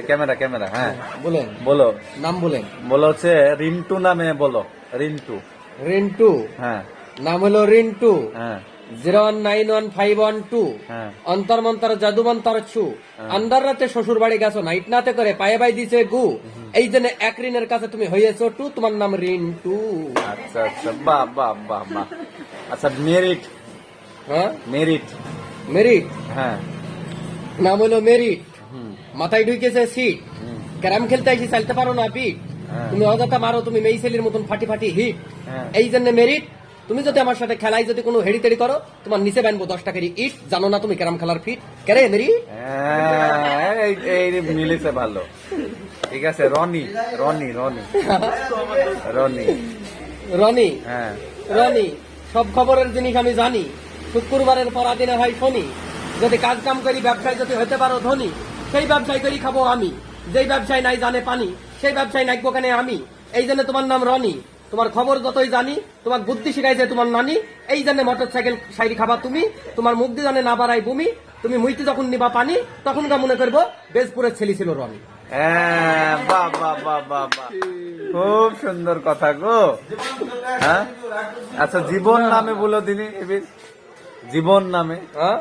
Camera camera, হ্যাঁ বলেন, বলো। নাম বলেন। বলো হচ্ছে রিন্টু নামে বলো, রিন্টু। রিন্টু, হ্যাঁ নাম হলো রিন্টু। হ্যাঁ 0191512 হ্যাঁ অন্তর মন্তর জাদু মন্তর ছু। আন্দার রাতে শ্বশুর বাড়ি গেছো নাইট নাতে করে পায়ে বাই দিছে গু। এই জন্য এক ঋণের কাছে তুমি হয়েছো টু, তোমার নাম রিন্টু। আচ্ছা আচ্ছা, বাহ বাহ বাহ বাহ। আচ্ছা মেরিট, হ্যাঁ মেরিট। মেরিট, হ্যাঁ নাম হলো মেরিট। হুম মাথায় ঢুকেছে সিট। হুম, ক্যারাম খেলতে এসে চালতে পারো না পিট। হ্যাঁ। তুমি অযথা মারো, তুমি মেই ছেলের মতন ফাটি ফাটি হিট। হ্যাঁ। এই জন্য মেরিট। তুমি যদি আমার সাথে খেলাই যদি কোনো হেড়ি তেড়ি করো, তোমার নিচে বানবো 10 টাকার ইট। জানো না তুমি ক্যারাম খেলার ফিট কেরে মেরি? হ্যাঁ, এই মিলেছে ভালো। ঠিক আছে, রনি রনি রনি রনি। রনি, হ্যাঁ রনি, সব খবরের জিনিস আমি জানি। শুক্রবারের পরাদিনে হয় শনি। যদি কাজ কাম করি, ব্যবসায় যদি হতে পারো ধনী, সেই ব্যবসায় করি খাবো আমি। যেই ব্যবসায় নাই জানে পানি, সেই ব্যবসায় নাকবো কেন আমি। এই জন্য তোমার নাম রনি। তোমার খবর যতই জানি, তোমার বুদ্ধি শিখাইছে তোমার নানি। এই জন্য মোটর সাইকেল সাইরি খাবা তুমি। তোমার মুখ দিয়ে জানে না বাড়াই ভূমি। তুমি মুইতে যখন নিবা পানি, তখন মনে করবো বেজপুরের ছেলে ছিল রনি। হ্যাঁ, বাহ বাহ বাহ বাহ বাহ, খুব সুন্দর কথা গো। হ্যাঁ আচ্ছা, জীবন নামে বলো দিনি, জীবন নামে। হ্যাঁ